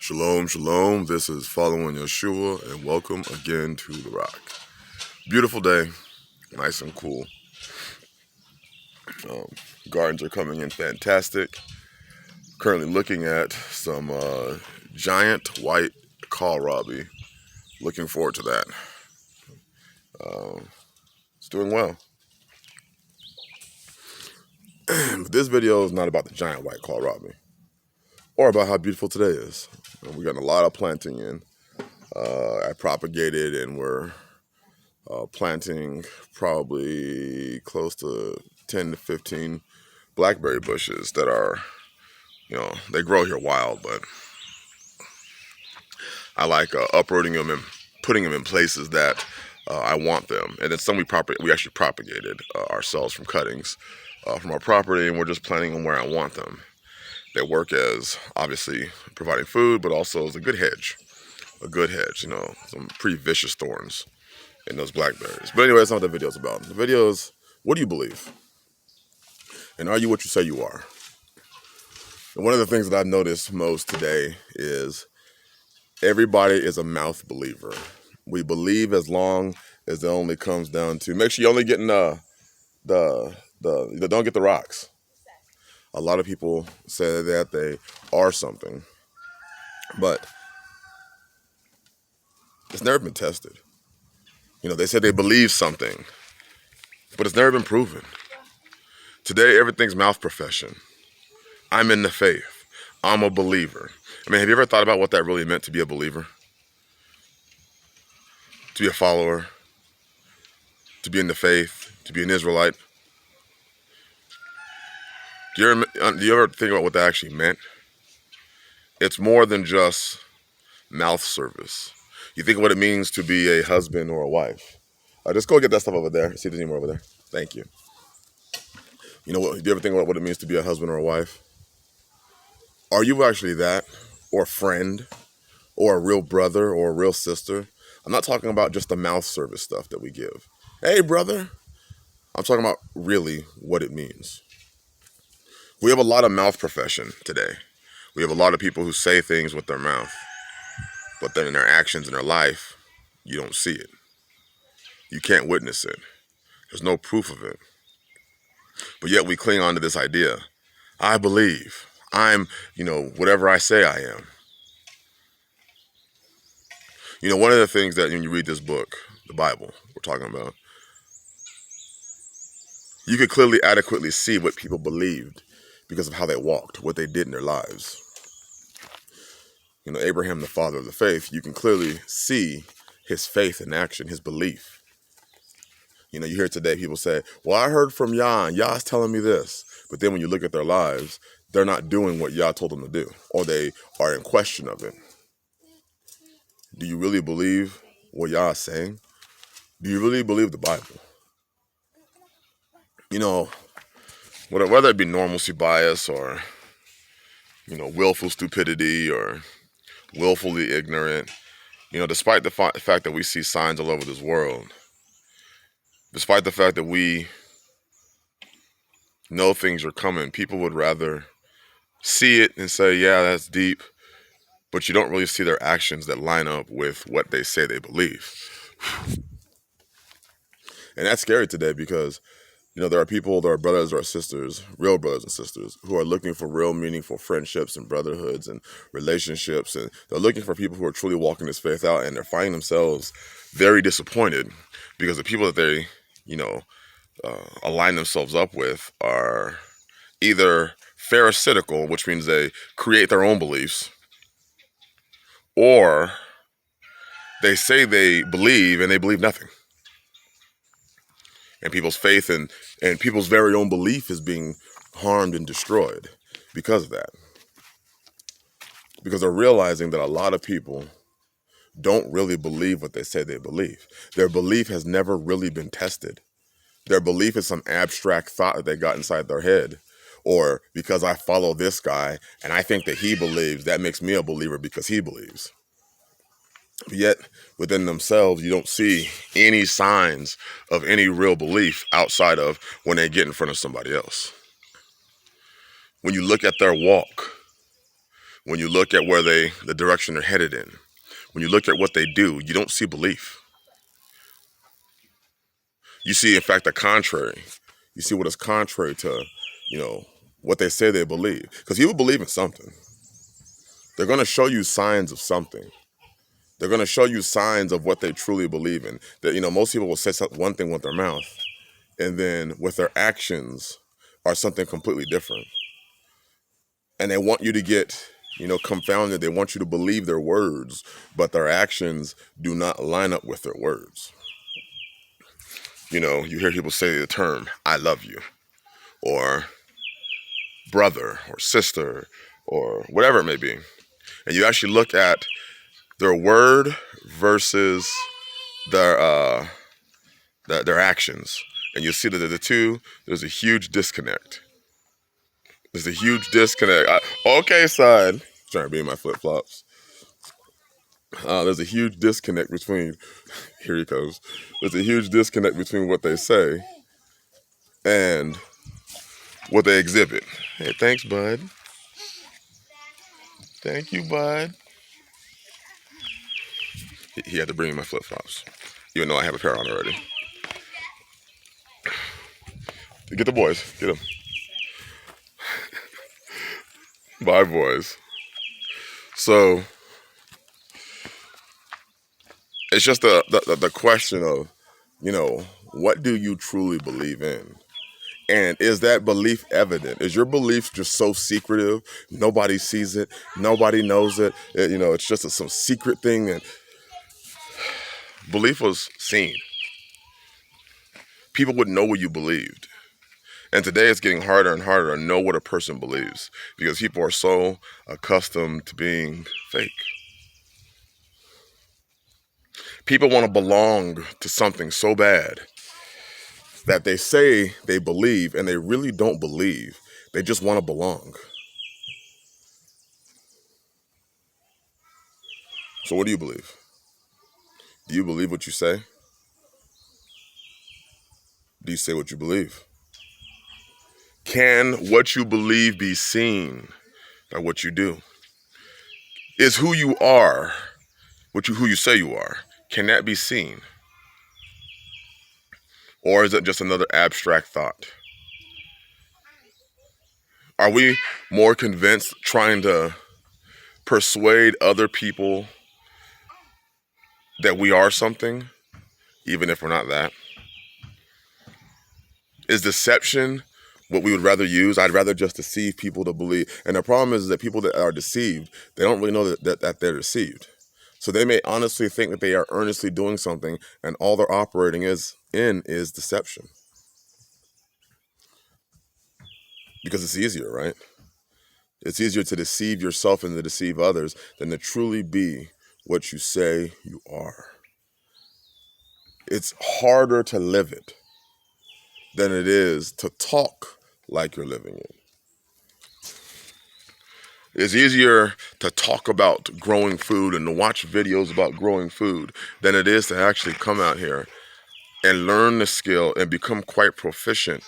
Shalom, shalom. This is Following Yeshua, and welcome again to The Rock. Beautiful day, nice and cool. Gardens are coming in fantastic. Currently looking at some giant white kohlrabi. Looking forward to that. It's doing well. But this video is not about the giant white kohlrabi or about how beautiful today is. We got a lot of planting in. I propagated and we're planting probably close to 10 to 15 blackberry bushes that are, they grow here wild, but I like uprooting them and putting them in places that I want them. And then some we actually propagated ourselves from cuttings from our property, and we're just planting them where I want them. They work as, obviously, providing food, but also as a good hedge, some pretty vicious thorns in those blackberries. But anyway, that's not what the video's about. The video is, what do you believe? And are you what you say you are? And one of the things that I've noticed most today is everybody is a mouth believer. We believe as long as it only comes down to, make sure you're only getting don't get the rocks. A lot of people say that they are something, but it's never been tested. They say they believe something, but it's never been proven. Today, everything's mouth profession. I'm in the faith. I'm a believer. Have you ever thought about what that really meant to be a believer? To be a follower? To be in the faith? To be an Israelite? Do you ever think about what that actually meant? It's more than just mouth service. You think of what it means to be a husband or a wife. Just go get that stuff over there. See if there's any more over there. Thank you. Do you ever think about what it means to be a husband or a wife? Are you actually that? Or a friend? Or a real brother or a real sister? I'm not talking about just the mouth service stuff that we give. Hey, brother. I'm talking about really what it means. We have a lot of mouth profession today. We have a lot of people who say things with their mouth, but then in their actions in their life, you don't see it. You can't witness it. There's no proof of it. But yet we cling on to this idea. I believe. I'm, whatever I say I am. One of the things that when you read this book, the Bible we're talking about, you could clearly adequately see what people believed because of how they walked, what they did in their lives. Abraham, the father of the faith, you can clearly see his faith in action, his belief. You hear today people say, well, I heard from Yah, and Yah's telling me this. But then when you look at their lives, they're not doing what Yah told them to do, or they are in question of it. Do you really believe what Yah is saying? Do you really believe the Bible? Whether it be normalcy bias or, willful stupidity or willfully ignorant, despite the fact that we see signs all over this world, despite the fact that we know things are coming, people would rather see it and say, yeah, that's deep, but you don't really see their actions that line up with what they say they believe. And that's scary today because, there are people, there are brothers or sisters, real brothers and sisters, who are looking for real meaningful friendships and brotherhoods and relationships. And they're looking for people who are truly walking this faith out, and they're finding themselves very disappointed because the people that they, align themselves up with are either pharisaical, which means they create their own beliefs, or they say they believe and they believe nothing. And people's faith and people's very own belief is being harmed and destroyed because of that. Because they're realizing that a lot of people don't really believe what they say they believe. Their belief has never really been tested. Their belief is some abstract thought that they got inside their head. Or because I follow this guy and I think that he believes, that makes me a believer because he believes. Yet, within themselves, you don't see any signs of any real belief outside of when they get in front of somebody else. When you look at their walk, When you look at the direction they're headed in, when you look at what they do, you don't see belief. You see, in fact, the contrary. You see what is contrary to, you know, what they say they believe. Because people believe in something. They're going to show you signs of something. They're going to show you signs of what they truly believe in. That, most people will say one thing with their mouth, and then with their actions are something completely different. And they want you to get, confounded. They want you to believe their words, but their actions do not line up with their words. You hear people say the term, I love you, or brother, or sister, or whatever it may be. And you actually look at their word versus their actions. And you see that there's a huge disconnect. There's a huge disconnect. Okay, son. Trying to be in my flip-flops. There's a huge disconnect between, here he comes. There's a huge disconnect between what they say and what they exhibit. Hey, thanks, bud. Thank you, bud. He had to bring me my flip-flops, even though I have a pair on already. Get the boys. Get them. Bye, boys. So it's just the question of, what do you truly believe in? And is that belief evident? Is your belief just so secretive? Nobody sees it. Nobody knows it. It's just some secret thing. And belief was seen. People would know what you believed. And today it's getting harder and harder to know what a person believes because people are so accustomed to being fake. People want to belong to something so bad that they say they believe and they really don't believe. They just want to belong. So what do you believe? Do you believe what you say? Do you say what you believe? Can what you believe be seen by what you do? Is who you are, who you say you are, can that be seen? Or is it just another abstract thought? Are we more convinced trying to persuade other people that we are something, even if we're not that? Is deception what we would rather use? I'd rather just deceive people to believe. And the problem is that people that are deceived, they don't really know that they're deceived. So they may honestly think that they are earnestly doing something, and all they're operating is deception. Because it's easier, right? It's easier to deceive yourself and to deceive others than to truly be what you say you are. It's harder to live it than it is to talk like you're living it. It's easier to talk about growing food and to watch videos about growing food than it is to actually come out here and learn the skill and become quite proficient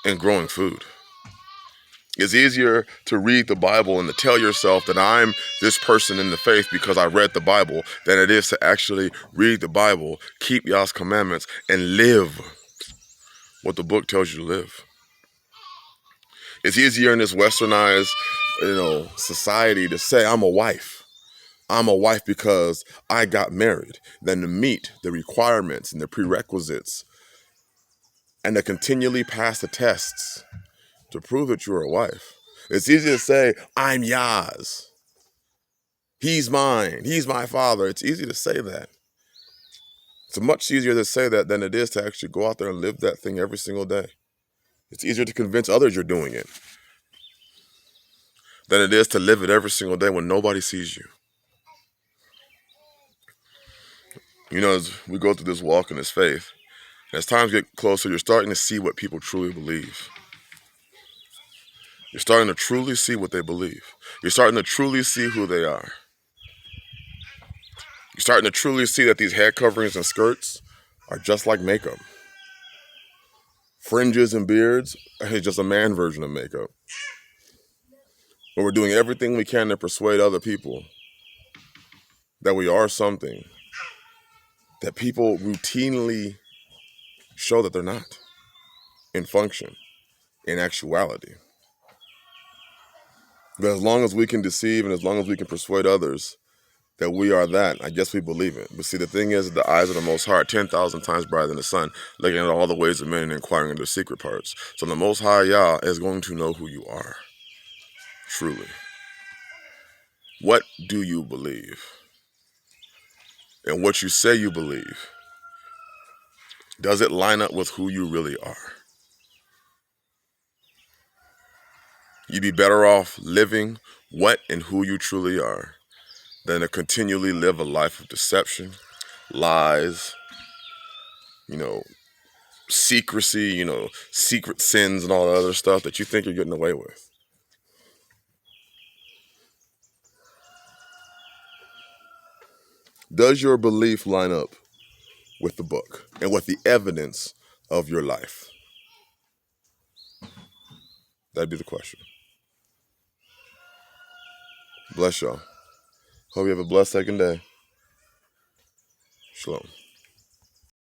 in growing food. It's easier to read the Bible and to tell yourself that I'm this person in the faith because I read the Bible than it is to actually read the Bible, keep Yah's commandments, and live what the book tells you to live. It's easier in this westernized, society to say I'm a wife. I'm a wife because I got married than to meet the requirements and the prerequisites and to continually pass the tests to prove that you're a wife. It's easy to say, I'm Yah's. He's mine. He's my father. It's easy to say that. It's much easier to say that than it is to actually go out there and live that thing every single day. It's easier to convince others you're doing it than it is to live it every single day when nobody sees you. As we go through this walk in this faith, as times get closer, you're starting to see what people truly believe. You're starting to truly see what they believe. You're starting to truly see who they are. You're starting to truly see that these head coverings and skirts are just like makeup. Fringes and beards are just a man version of makeup. when we're doing everything we can to persuade other people that we are something that people routinely show that they're not in function, in actuality. But as long as we can deceive and as long as we can persuade others that we are that, I guess we believe it. But see, the thing is, the eyes of the Most High are 10,000 times brighter than the sun, looking at all the ways of men and inquiring into their secret parts. So the Most High Yah is going to know who you are, truly. What do you believe? And what you say you believe, does it line up with who you really are? You'd be better off living what and who you truly are than to continually live a life of deception, lies, secrecy, secret sins and all the other stuff that you think you're getting away with. Does your belief line up with the book and with the evidence of your life? That'd be the question. Bless y'all. Hope you have a blessed second day. Shalom.